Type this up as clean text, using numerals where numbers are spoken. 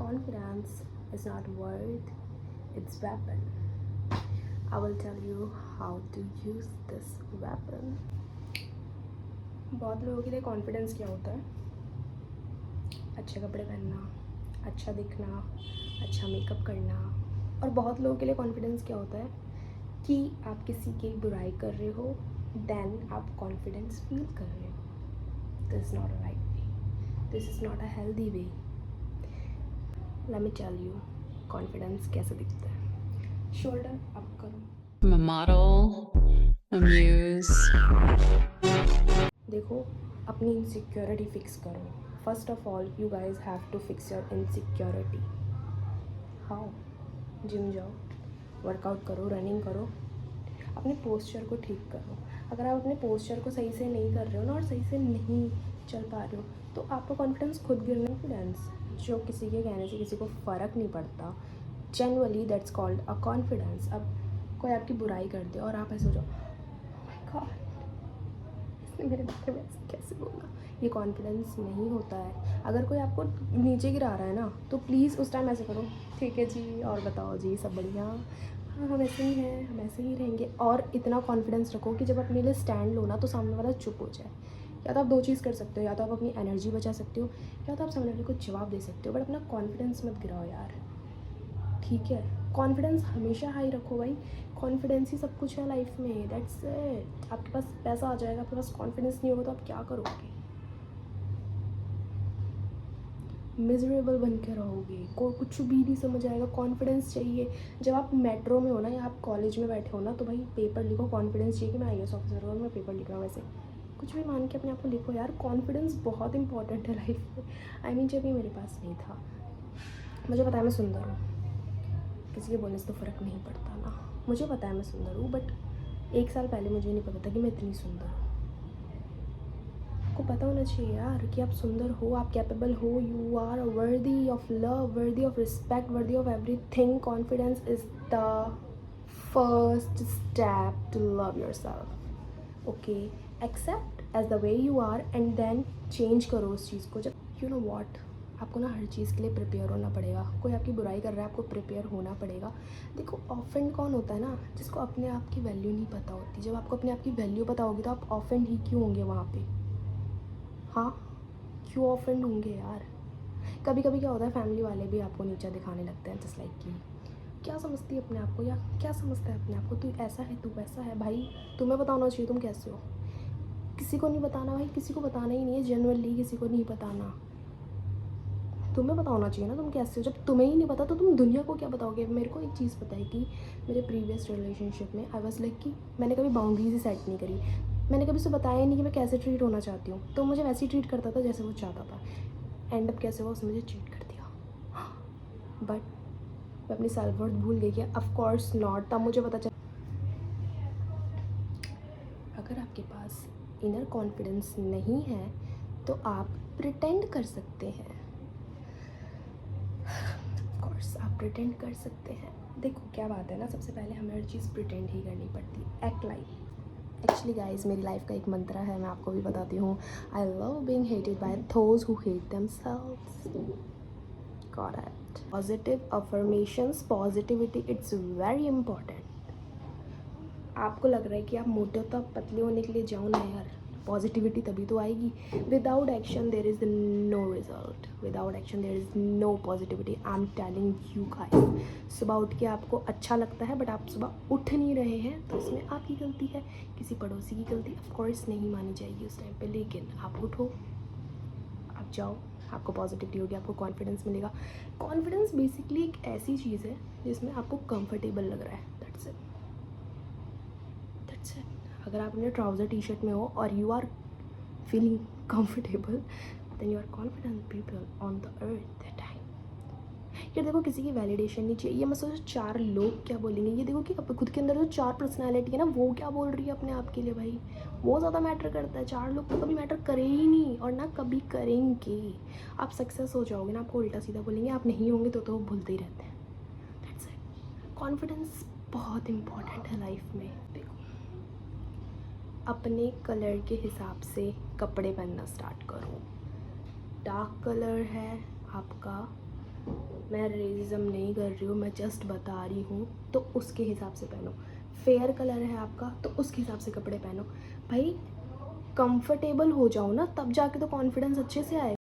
confidence is not worth its weapon. I will tell you how to use this weapon. बहुत लोगों के लिए confidence क्या होता है? अच्छे कपड़े पहनना, अच्छा दिखना, अच्छा मेकअप करना। और बहुत लोगों के लिए कॉन्फिडेंस क्या होता है कि आप किसी की बुराई कर रहे हो, देन आप कॉन्फिडेंस फील कर रहे हो। This is not a right way, this is not a healthy way. Let me tell you confidence कैसे दिखता है। शोल्डर अप करो। I'm a model, a muse. देखो, अपनी इनसिक्योरिटी फिक्स करो। First of all you guys have to fix your insecurity. How? Gym जाओ, workout करो, running करो, अपने पोस्चर को ठीक करो। अगर आप अपने पोस्चर को सही से नहीं कर रहे हो ना और सही से नहीं चल पा रहे हो तो आपका कॉन्फिडेंस खुद गिरना। कॉन्फिडेंस जो किसी के कहने से किसी को फ़र्क नहीं पड़ता, generally that's called a confidence. अब कोई आपकी बुराई कर दे और आप ऐसे हो जाओ, गॉड इसने मेरे बारे में ऐसे कैसे बोला, ये कॉन्फिडेंस नहीं होता है। अगर कोई आपको नीचे गिरा रहा है ना तो प्लीज़ उस टाइम ऐसे करो, ठीक है जी और बताओ जी सब बढ़िया, हाँ हम ऐसे ही हैं, हम ऐसे ही रहेंगे। और इतना कॉन्फिडेंस रखो कि जब अपने लिए स्टैंड लो ना तो सामने वाला चुप हो जाए। या तो आप दो चीज़ कर सकते हो, या तो आप अपनी एनर्जी बचा सकते हो, या तो आप सामने वाले को जवाब दे सकते हो, बट अपना कॉन्फिडेंस मत गिराओ यार, ठीक है? कॉन्फिडेंस हमेशा हाई रखो भाई। कॉन्फिडेंस ही सब कुछ है लाइफ में, दैट्स इट। आपके पास पैसा आ जाएगा, आपके पास कॉन्फिडेंस नहीं होगा तो आप क्या करोगे? मिजरेबल बन के रहोगे, को कुछ भी नहीं समझ आएगा। कॉन्फिडेंस चाहिए। जब आप मेट्रो में हो ना या आप कॉलेज में बैठे हो ना तो भाई पेपर लिखो, कॉन्फिडेंस चाहिए कि मैं IAS ऑफिसर हूँ और मैं पेपर लिख रहा हूँ। वैसे कुछ भी मान के अपने आप को लिखो यार, कॉन्फिडेंस बहुत इंपॉर्टेंट है लाइफ में। आई मीन जब ये मेरे पास नहीं था, मुझे पता है मैं सुंदर हूँ, किसी के बोलने से तो फ़र्क नहीं पड़ता ना। मुझे पता है मैं सुंदर हूँ, बट 1 साल पहले मुझे नहीं पता था कि मैं इतनी सुंदर हूँ। आपको पता होना चाहिए यार कि आप सुंदर हो, आप कैपेबल हो, you are worthy of love, worthy of respect, worthy of everything. Confidence is the first step to love yourself. Okay, accept as the way you are and then change करो उस चीज़ को। जब you know what, आपको ना हर चीज़ के लिए prepare होना पड़ेगा। कोई आपकी बुराई कर रहा है, आपको प्रिपेयर होना पड़ेगा। देखो, ऑफेंड कौन होता है ना, जिसको अपने आप की वैल्यू नहीं पता होती। जब आपको अपने आप की वैल्यू पता होगी तो आप ऑफेंड ही क्यों होंगे वहाँ पे? हाँ, क्यों ऑफेंड होंगे यार? कभी कभी क्या होता है, फैमिली वाले भी आपको नीचा दिखाने लगते हैं, जस्ट लाइक कि क्या समझती है अपने आप को, या क्या समझता है अपने आप को, तू ऐसा है, तू वैसा है। भाई तुम्हें बताना चाहिए तुम कैसे हो, किसी को नहीं बताना भाई, किसी को बताना ही नहीं है। जनरली किसी को नहीं बताना, तुम्हें पता होना चाहिए ना तुम कैसे हो। जब तुम्हें ही नहीं पता तो तुम दुनिया को क्या बताओगे? मेरे को एक चीज़ पता है कि मेरे प्रीवियस रिलेशनशिप में आई वाज लाइक कि मैंने कभी बाउंड्रीज ही सेट नहीं करी। मैंने कभी उसे बताया नहीं कि मैं कैसे ट्रीट होना चाहती हूँ, तो मुझे वैसे ही ट्रीट करता था जैसे वो चाहता था। एंड अप कैसे हुआ, उसने मुझे चीट कर दिया। बट मैं अपनी सेल्फ वर्थ भूल गई क्या? Of course not. तब मुझे पता चला अगर आपके पास इनर कॉन्फिडेंस नहीं है तो आप प्रिटेंड कर सकते हैं। ऑफकोर्स आप प्रिटेंड कर सकते हैं। देखो क्या बात है ना, सबसे पहले हमें हर चीज़ प्रिटेंड ही करनी पड़ती है, एक्ट लाइक। एक्चुअली गाइज मेरी लाइफ का एक मंत्र है, मैं आपको भी बताती हूँ। I love being hated by those who hate themselves. Got it. Positive affirmations, positivity, it's very important. आपको लग रहा है कि आप मोटे हो तो आप पतले होने के लिए जाओ ना यार, पॉजिटिविटी तभी तो आएगी। Without action there is no result, without action there is no positivity. I am telling you guys. सुबह उठ के आपको अच्छा लगता है बट आप सुबह उठ नहीं रहे हैं तो इसमें आपकी गलती है, किसी पड़ोसी की गलती ऑफकोर्स नहीं मानी जाएगी उस टाइम पे। लेकिन आप उठो, आप जाओ, आपको पॉजिटिविटी होगी, आपको कॉन्फिडेंस मिलेगा। कॉन्फिडेंस बेसिकली एक ऐसी चीज़ है जिसमें आपको कंफर्टेबल लग रहा है, दैट्स इट। अगर आप अपने ट्राउज़र टी शर्ट में हो और you are feeling comfortable, then you are confident people on the earth that time. यार देखो, किसी की वैलिडेशन नहीं चाहिए। ये मैं सोचो 4 लोग क्या बोलेंगे, ये देखो कि खुद के अंदर जो 4 पर्सनैलिटी है ना, वो क्या बोल रही है अपने आप के लिए, भाई वो ज़्यादा मैटर करता है। 4 लोग तो कभी मैटर करे ही नहीं और ना कभी करेंगे। आप सक्सेस हो जाओगे ना, आपको उल्टा सीधा बोलेंगे, आप नहीं होंगे तो वो भूलते ही रहते हैं। That's it. कॉन्फिडेंस बहुत इंपॉर्टेंट है लाइफ में। देखो, अपने कलर के हिसाब से कपड़े पहनना स्टार्ट करो। डार्क कलर है आपका मैं रेसिज्म नहीं कर रही हूँ, मैं जस्ट बता रही हूँ, तो उसके हिसाब से पहनो। फेयर कलर है आपका तो उसके हिसाब से कपड़े पहनो। भाई कंफर्टेबल हो जाओ ना, तब जाके तो कॉन्फिडेंस अच्छे से आएगा।